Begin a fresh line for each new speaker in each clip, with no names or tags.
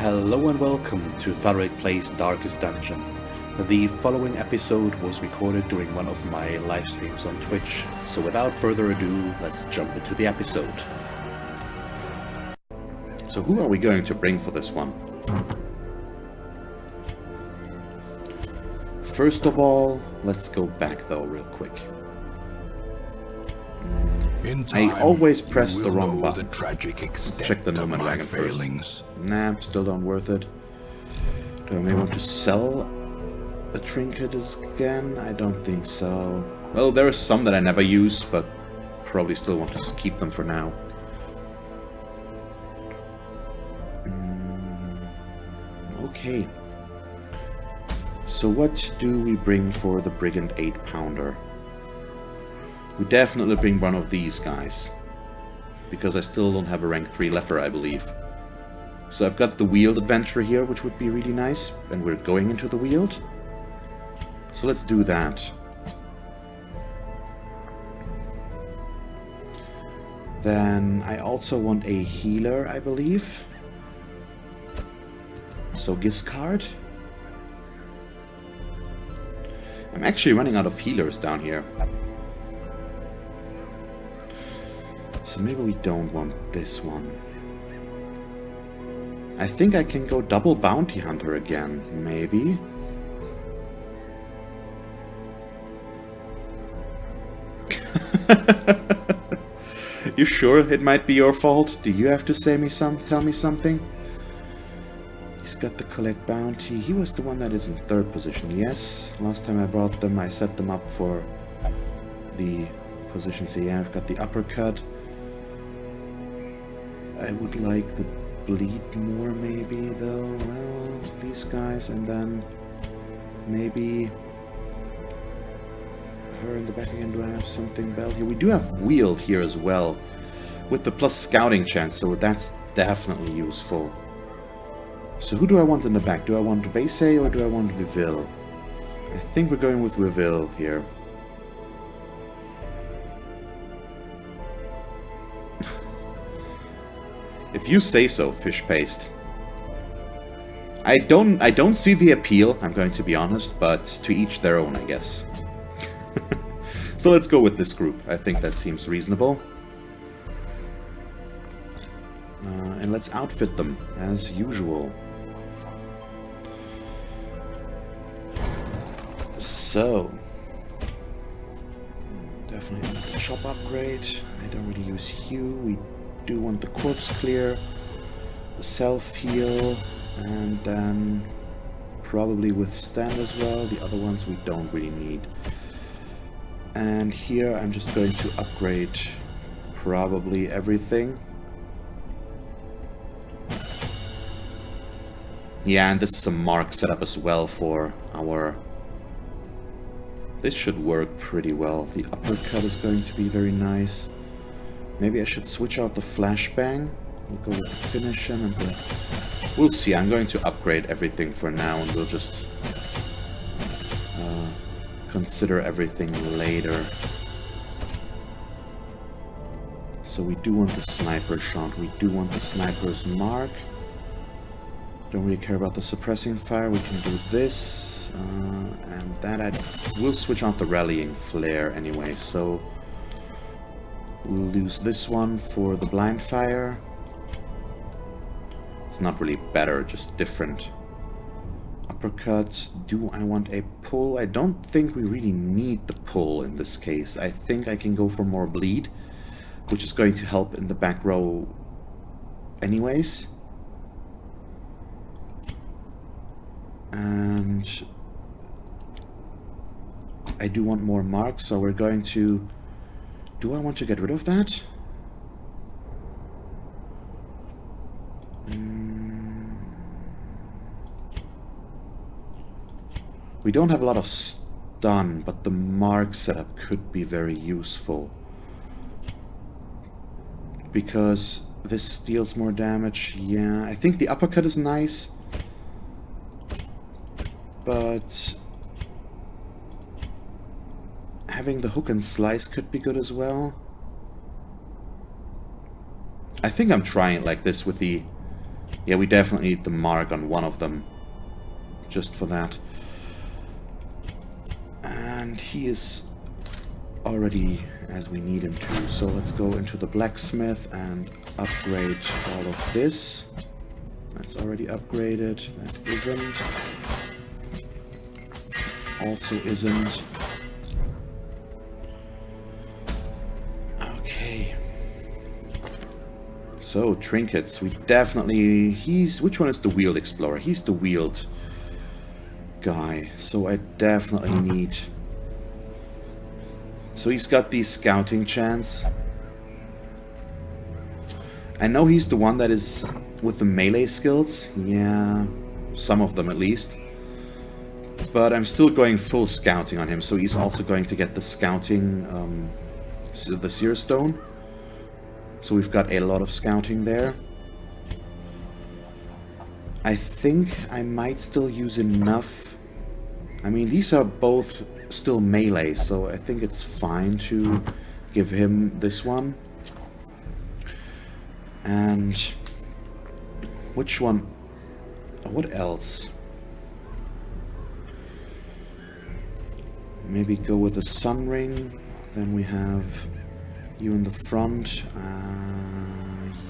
Hello and welcome to Thalric Plays Darkest Dungeon. The following episode was recorded during one of my live streams on Twitch, so without further ado, let's jump into the episode. So who are we going to bring for this one? First of all, let's go back though real quick. I always press the wrong button. Let's check the Nomad Wagon first. Nah, still not worth it. Do I may want to sell a trinket again? I don't think so. Well, there are some that I never use, but probably still want to keep them for now. Okay. So what do we bring for the Brigand 8-pounder? We definitely bring one of these guys, because I still don't have a rank 3 leper, I believe. So I've got the Weald adventure here, which would be really nice, and we're going into the Weald. So let's do that. Then I also want a healer, I believe. So Giscard. I'm actually running out of healers down here. So maybe we don't want this one. I think I can go double bounty hunter again, maybe. You sure it might be your fault? Do you have to tell me something? He's got the collect bounty. He was the one that is in 3rd position. Yes, last time I brought them, I set them up for the position. So yeah, I've got the uppercut. I would like the bleed more, maybe, though. Well, these guys, and then maybe her in the back again. Do I have something bell here? We do have Weald here as well, with the plus scouting chance, so that's definitely useful. So who do I want in the back? Do I want Vese or do I want Viville? I think we're going with Viville here. If you say so, fish paste. I don't see the appeal, I'm going to be honest, but to each their own, I guess. So let's go with this group. I think that seems reasonable. And let's outfit them as usual. So, definitely a shop upgrade. I don't really use Hue. We do want the corpse clear, the self heal, and then probably withstand as well. The other ones we don't really need. And here I'm just going to upgrade probably everything. Yeah, and this is a mark setup as well for our... This should work pretty well. The uppercut is going to be very nice. Maybe I should switch out the flashbang. We'll go with the finish him and the... We'll see. I'm going to upgrade everything for now, and we'll just consider everything later. So we do want the sniper shot. We do want the sniper's mark. Don't really care about the suppressing fire. We can do this. And that we'll switch out the rallying flare anyway, so we'll use this one for the blind fire. It's not really better, just different. Uppercuts. Do I want a pull? I don't think we really need the pull in this case. I think I can go for more bleed, which is going to help in the back row anyways. And I do want more marks, so we're going to... Do I want to get rid of that? We don't have a lot of stun, but the mark setup could be very useful. Because this deals more damage. Yeah, I think the uppercut is nice. But having the hook and slice could be good as well. I think I'm trying it like this with the Yeah, we definitely need the mark on one of them. Just for that. And he is already as we need him to. So let's go into the blacksmith and upgrade all of this. That's already upgraded. That isn't. Also isn't. Okay. So, trinkets. We definitely... Which one is the wheeled explorer? He's the wheeled guy. So I definitely need... So he's got the scouting chance. I know he's the one that is with the melee skills. Yeah, some of them at least. But I'm still going full scouting on him, so he's also going to get the scouting, the Seer Stone. So we've got a lot of scouting there. I think I might still use enough. I mean, these are both still melee, so I think it's fine to give him this one. And which one? What else? Maybe go with the sun ring. Then we have you in the front.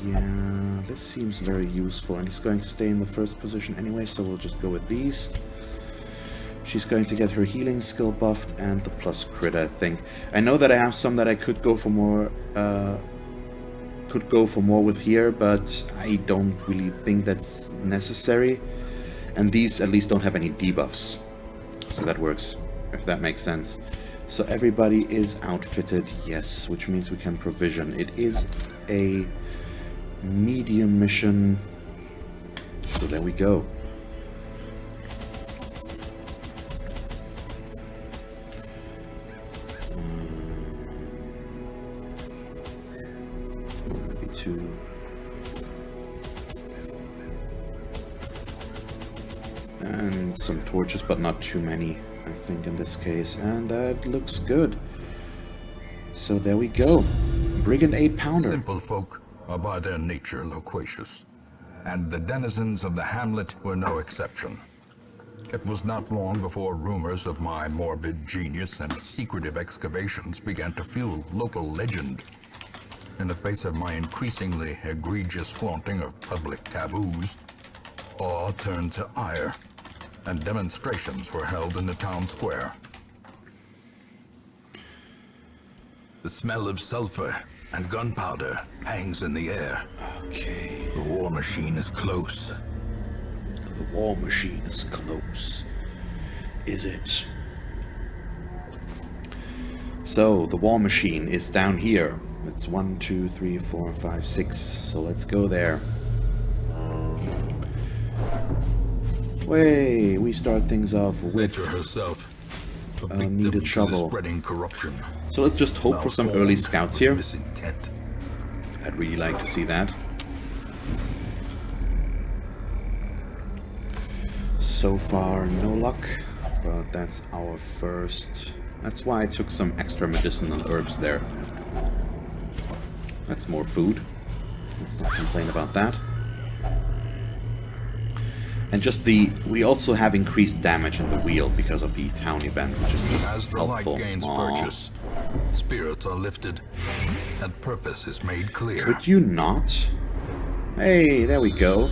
Yeah, this seems very useful, and he's going to stay in the first position anyway, so we'll just go with these. She's going to get her healing skill buffed and the plus crit, I think. I know that I have some that I could go for more with here, but I don't really think that's necessary. And these at least don't have any debuffs. So that works, if that makes sense. So everybody is outfitted, yes, which means we can provision. It is a medium mission. So there we go. And some torches, but not too many, I think, in this case. And that looks good. So there we go. Brigand 8-pounder.
Simple folk are by their nature loquacious, and the denizens of the hamlet were no exception. It was not long before rumors of my morbid genius and secretive excavations began to fuel local legend. In the face of my increasingly egregious flaunting of public taboos, awe turned to ire, and demonstrations were held in the town square. The smell of sulfur and gunpowder hangs in the air.
Okay.
The war machine is close.
The war machine is close. Is it? So, the war machine is down here. It's 1, 2, 3, 4, 5, 6. So let's go there. Way, we start things off with
Nature herself,
needed shovel.
Spreading corruption.
So let's just hope for some early scouts here.
Misintent.
I'd really like to see that. So far, no luck, but that's our first. That's why I took some extra medicinal herbs there. That's more food. Let's not complain about that. And just we also have increased damage in the wheel because of the town event, which is just
As the
helpful.
light gains purchase, spirits are lifted, and purpose is made clear.
Could you not? Hey, there we go.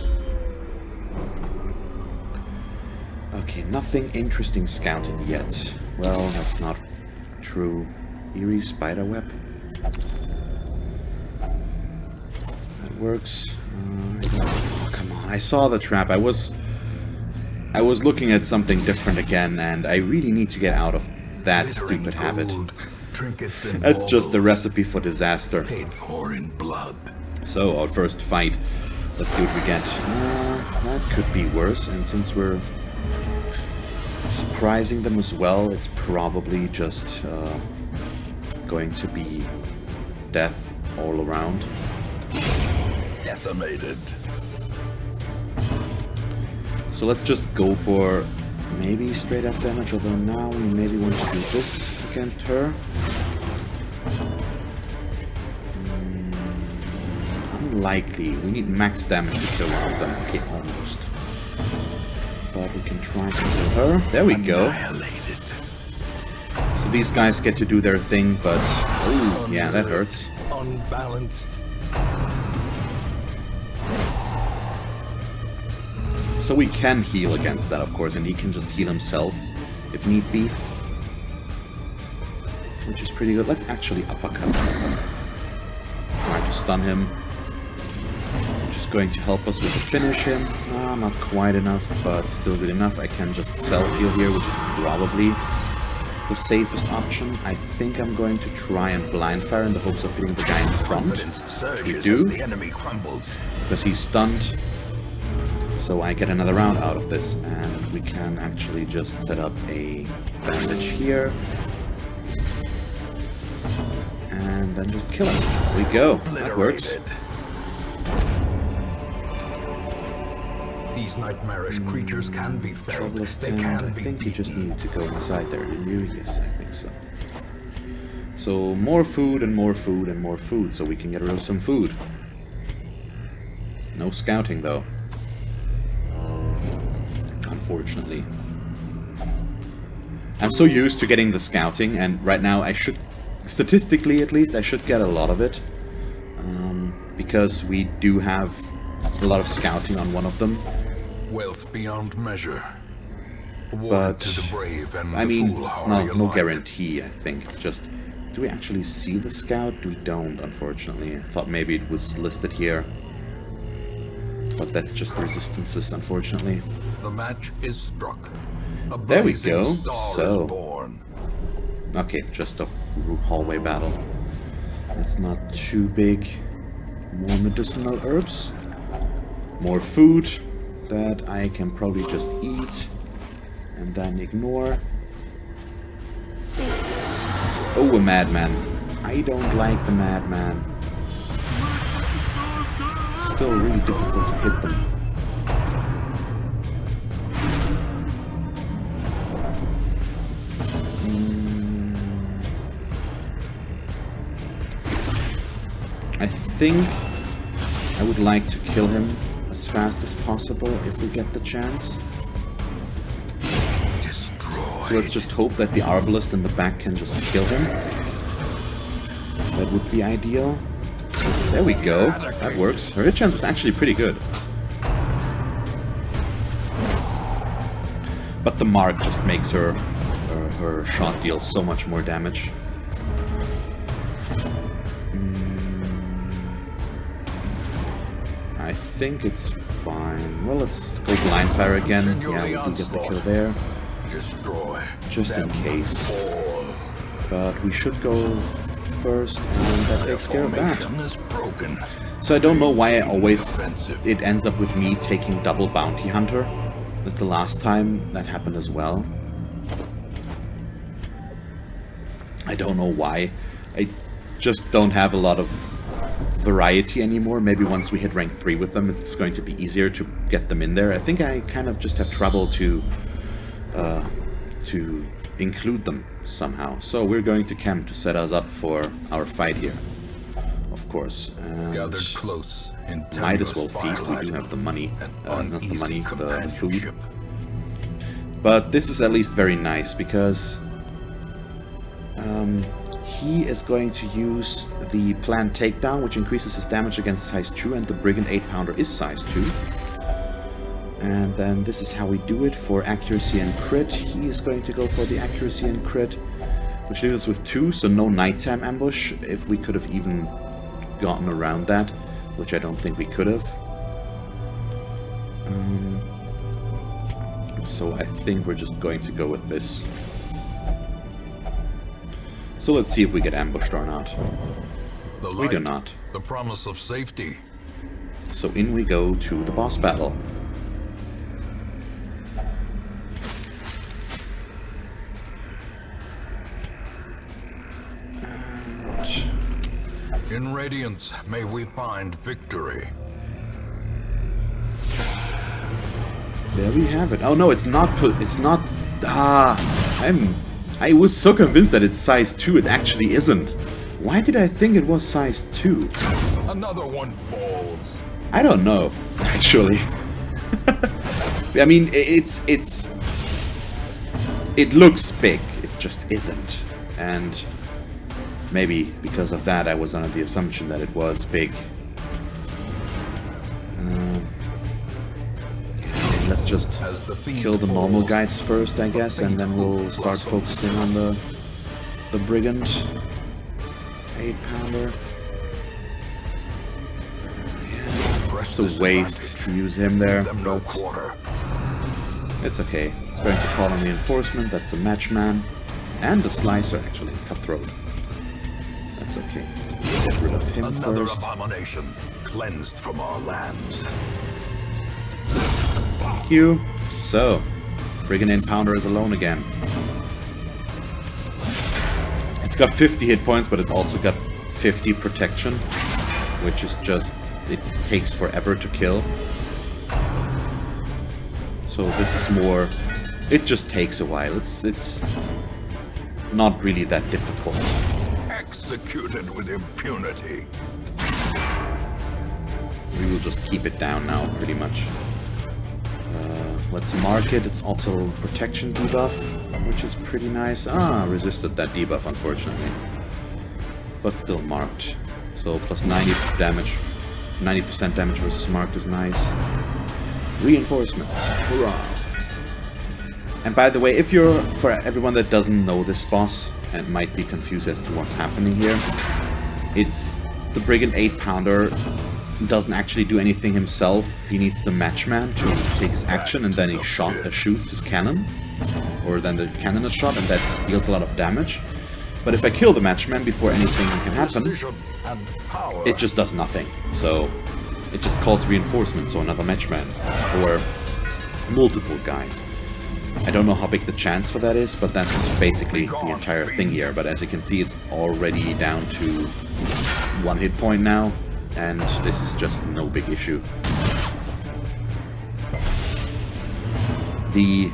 Okay, nothing interesting scouted yet. Well, that's not true. Eerie spiderweb. That works. Oh, come on! I saw the trap. I was looking at something different again, and I really need to get out of that stupid habit.
Trinkets and
That's just the
baubles
recipe for disaster.
paid for in blood.
So, our first fight. Let's see what we get. That could be worse, and since we're surprising them as well, it's probably just going to be death all around.
Decimated.
So let's just go for maybe straight up damage, although now we maybe want to do this against her. unlikely. We need max damage to kill one of them. Okay, almost. But we can try to kill her. There we go. So these guys get to do their thing, but... Oh, yeah, that hurts.
Unbalanced.
So we can heal against that, of course, and he can just heal himself if need be. Which is pretty good. Let's actually uppercut him. Try to stun him. Which is going to help us with the finish him. Not quite enough, but still good enough. I can just self-heal here, which is probably the safest option. I think I'm going to try and blind fire in the hopes of hitting the guy in front. Which we do. Because he's stunned. So I get another round out of this. And we can actually just set up a bandage here. And then just kill him. There we go. That works.
These nightmarish creatures can be felt. They can
I
be
think you
beaten.
just need to go inside there, didn't you? Yes, I think so. So more food and more food and more food, so we can get rid of some food. No scouting though. Unfortunately. I'm so used to getting the scouting, and right now I should, statistically at least, I should get a lot of it. Because we do have a lot of scouting on one of them.
Wealth beyond measure.
But,
To the brave and
I
the
mean, it's
foolhardy
no
alike.
guarantee, I think. It's just, do we actually see the scout? We don't, unfortunately. I thought maybe it was listed here. But that's just the resistances, unfortunately.
The match is struck. A
There we
blazing
go.
star
So.
is born.
Okay, just a hallway battle. That's not too big. More medicinal herbs. More food that I can probably just eat. And then ignore. Oh, a madman. I don't like the madman. Still really difficult to hit them. I think I would like to kill him as fast as possible if we get the chance.
Destroy.
So let's just hope that the arbalist in the back can just kill him. That would be ideal. There we go. That works. Her hit chance was actually pretty good. But the mark just makes her shot deal so much more damage. I think it's fine. Well, let's go blind fire again. Yeah, we can get the kill there.
Destroy.
Just in
them
case.
all.
But we should go first, and that takes care of that.
Formation is broken.
So I don't know why I always...
Offensive.
It ends up with me taking double bounty hunter. But the last time that happened as well. I don't know why. I just don't have a lot of variety anymore. Maybe once we hit rank 3 with them, it's going to be easier to get them in there. I think I kind of just have trouble to include them somehow. So we're going to camp to set us up for our fight here, of course. And
Gathered close in
might as well
tenuous
feast. We
firelight
do have the money,
and
not the
uneasy
money, the food.
companionship.
But this is at least very nice because he is going to use the planned takedown, which increases his damage against size 2, and the Brigand 8-pounder is size 2. And then this is how we do it for accuracy and crit. He is going to go for the accuracy and crit, which leaves us with 2, so no nighttime ambush, if we could have even gotten around that, which I don't think we could have. So I think we're just going to go with this. So let's see if we get ambushed or not.
The
We do
light,
not.
The promise of safety.
So in we go to the boss battle.
In radiance, may we find victory.
There we have it. Oh no, it's not it's not... I was so convinced that it's size 2, it actually isn't. Why did I think it was size 2?
Another one falls.
I don't know, actually. I mean, it looks big, it just isn't. And maybe because of that I was under the assumption that it was big. Let's just kill the normal guys first, I guess, and then we'll start focusing on the Brigand 8-pounder. It's a waste to use him there, but it's okay. It's going to call on reinforcement. That's a matchman. And a slicer, actually. Cutthroat. That's okay. Get rid of him
Another
first.
abomination cleansed from our lands.
Thank you. So, Brigand 8-pounder is alone again. It's got 50 hit points, but it's also got 50 protection, which is just... it takes forever to kill. So this is more... it just takes a while. It's not really that difficult.
Executed with impunity.
We will just keep it down now, pretty much. Let's mark it. It's also protection debuff, which is pretty nice. Ah, resisted that debuff, unfortunately. But still marked. So plus 90 damage. 90% damage versus marked is nice. Reinforcements. Hurrah! And by the way, if you're... for everyone that doesn't know this boss and might be confused as to what's happening here, it's the Brigand 8-pounder doesn't actually do anything himself. He needs the matchman to take his action, and then he shoots his cannon. Or then the cannon is shot, and that deals a lot of damage. But if I kill the matchman before anything can happen, it just does nothing. So it just calls reinforcements, so another matchman. Or multiple guys. I don't know how big the chance for that is, but that's basically the entire thing here. But as you can see, it's already down to 1 hit point now, and this is just no big issue. The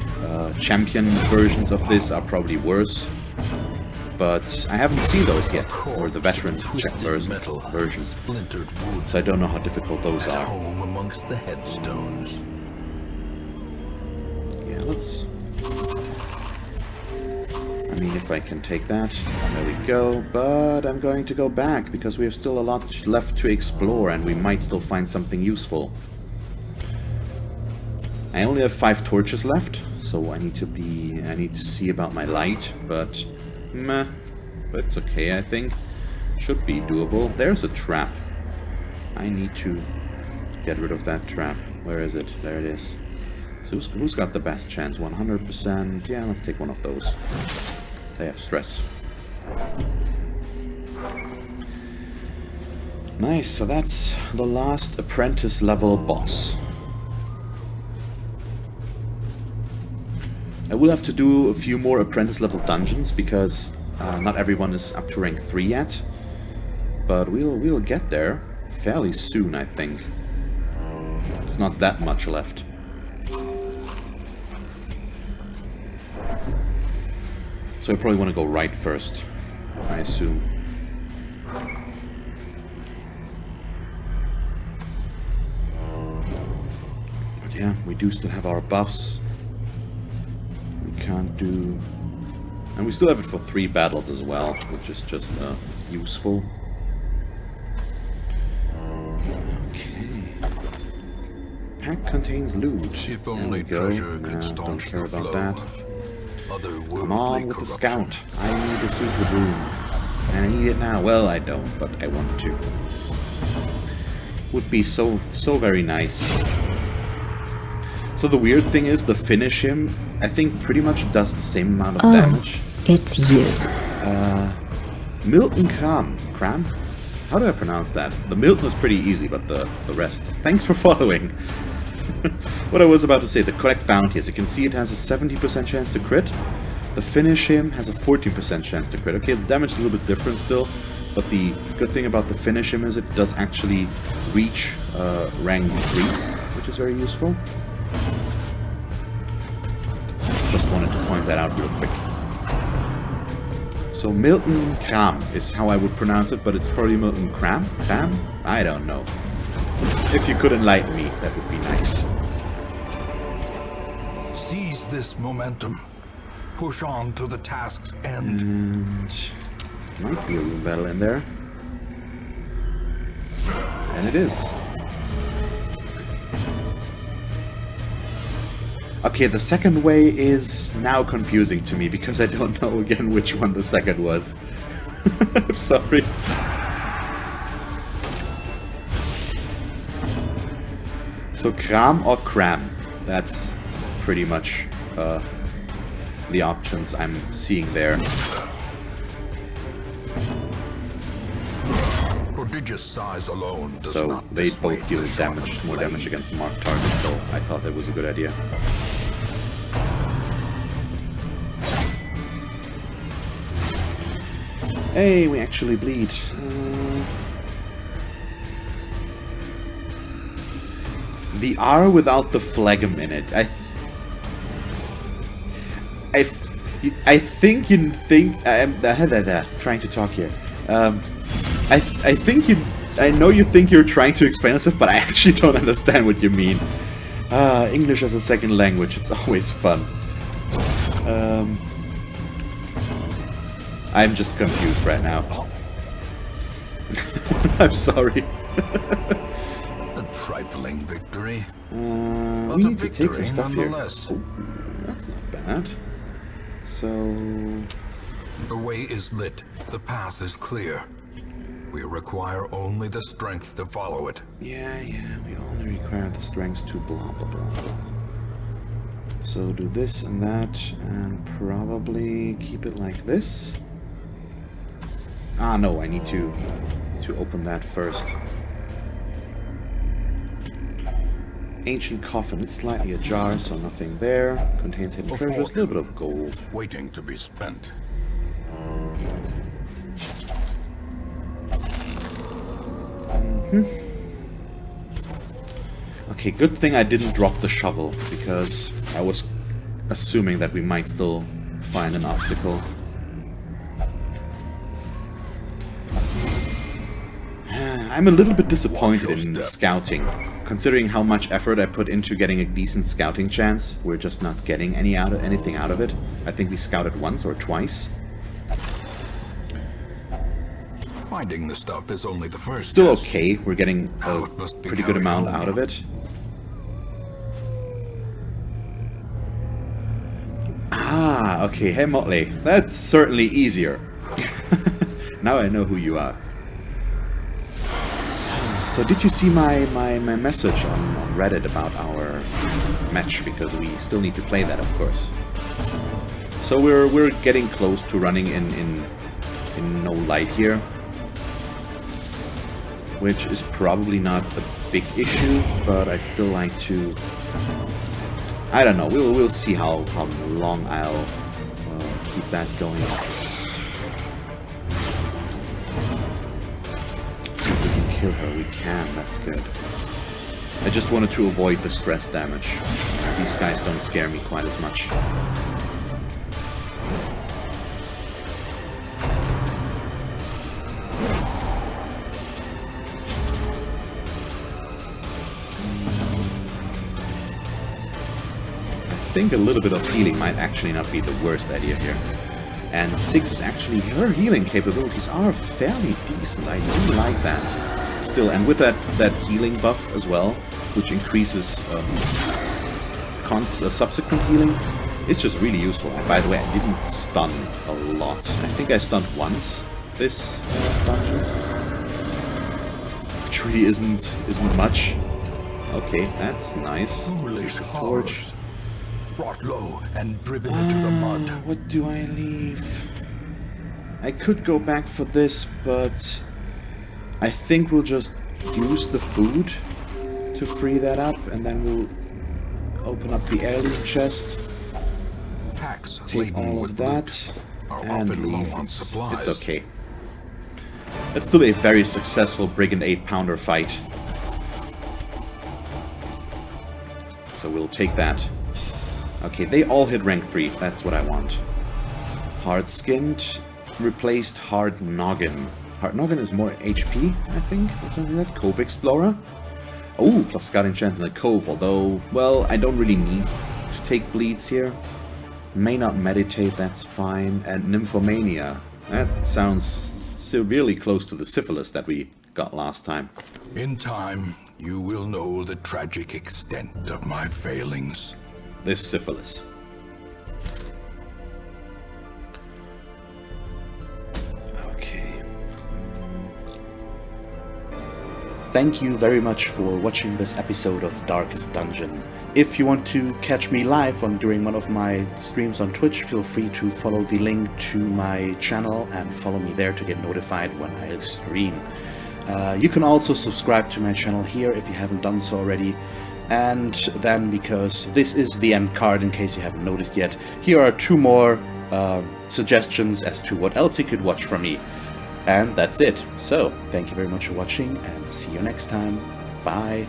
champion versions of this are probably worse, but I haven't seen those yet, or the veteran version. So I don't know how difficult those are.
Home amongst the headstones.
Yeah, let's... I mean, if I can take that, there we go. But I'm going to go back, because we have still a lot left to explore, and we might still find something useful. I only have 5 torches left, so I need to see about my light, but meh. But it's okay, I think. Should be doable. There's a trap. I need to get rid of that trap. Where is it? There it is. So who's got the best chance? 100%. Yeah, let's take one of those. They have stress. Nice, so that's the last apprentice level boss. I will have to do a few more apprentice level dungeons, because not everyone is up to rank 3 yet. But we'll get there fairly soon, I think. There's not that much left. So I probably want to go right first, I assume. But yeah, we do still have our buffs. We can't do... and we still have it for 3 battles as well, which is just useful. Okay. Pack contains loot.
If only treasure could
don't care
the
about
flow
that.
of
Come on with the scout. I need a secret room. And I need it now. Well, I don't, but I want to. Would be so very nice. So the weird thing is, the finish him, I think, pretty much does the same amount of damage.
It's you.
Milton Cram? How do I pronounce that? The Milton is pretty easy, but the rest. Thanks for following. What I was about to say, the collect bounty, as you can see, it has a 70% chance to crit. The finish him has a 14% chance to crit. Okay, the damage is a little bit different still, but the good thing about the finish him is it does actually reach rank 3, which is very useful. Just wanted to point that out real quick. So Milton Kram is how I would pronounce it, but it's probably Milton Kram? Kram? I don't know. If you could enlighten me, that would be nice.
Seize this momentum. Push on to the task's end.
And might be a room battle in there. And it is. Okay, the second way is now confusing to me because I don't know again which one the second was. I'm sorry. So Kram or Cram? That's pretty much the options I'm seeing there.
Prodigious size alone does
So
not
they
dissuade
both deal
the sharpened
damage, more damage
blade.
against marked targets, so I thought that was a good idea. Hey, we actually bleed. The R without the phlegm in it. I think you think I'm trying to talk here. I think you. I know you think you're trying to explain yourself, but I actually don't understand what you mean. English as a second language, it's always fun. I'm just confused right now. I'm sorry.
A trifling victory.
We
a
need to take some
victory
stuff here.
nonetheless.
Oh, that's not bad. So...
The way is lit. The path is clear. We require only the strength to follow it.
Yeah, we only require the strength to blah blah blah blah. So do this and that, and probably keep it like this. Ah, no, I need to open that first. Ancient coffin, it's slightly ajar, so nothing there. Contains hidden treasures, a little bit of gold.
Waiting to be spent.
Okay, good thing I didn't drop the shovel, because I was assuming that we might still find an obstacle. I'm a little bit disappointed in the scouting. Considering how much effort I put into getting a decent scouting chance, we're just not getting anything out of it. I think we scouted once or twice.
Finding the stuff is only the first.
Still
test.
okay, we're getting a
it must be
pretty good
carried
amount
home.
out of it. Ah, okay, hey Motley, that's certainly easier. Now I know who you are. So did you see my message on Reddit about our match? Because we still need to play that, of course. So we're getting close to running in no light here, which is probably not a big issue, but I'd still like to. I don't know. We'll see how long I'll keep that going. See if we can kill her. We can. That's good. I just wanted to avoid the stress damage. These guys don't scare me quite as much. I think a little bit of healing might actually not be the worst idea here. And 6 is actually, her healing capabilities are fairly decent. I do like that. Still, and with that healing buff as well, which increases subsequent healing, it's just really useful. And by the way, I didn't stun a lot. I think I stunned once this dungeon, which really isn't much. Okay, that's nice.
Foolish
Torch.
horrors. Brought low and driven into the mud.
What do I leave? I could go back for this, but I think we'll just use the food to free that up, and then we'll open up the heirloom chest,
Packs
take
laden
all
with
of that,
loot are
and
often low
leave.
on
It's
supplies.
okay. It's still a very successful Brigand 8-pounder fight. So we'll take that. Okay, they all hit rank 3. That's what I want. Hard-skinned. replaced Hard Noggin. Hard Noggin is more HP, I think, or something like that. Cove Explorer. Oh, plus Scout Enchantment in the Cove, although, well, I don't really need to take bleeds here. May not meditate, that's fine. And Nymphomania. That sounds severely close to the syphilis that we got last time.
In time, you will know the tragic extent of my failings.
This syphilis. Okay. Thank you very much for watching this episode of Darkest Dungeon. If you want to catch me live during one of my streams on Twitch, feel free to follow the link to my channel and follow me there to get notified when I stream. You can also subscribe to my channel here if you haven't done so already. And then, because this is the end card in case you haven't noticed yet, here are 2 more suggestions as to what else you could watch from me. And that's it. So, thank you very much for watching and see you next time. Bye.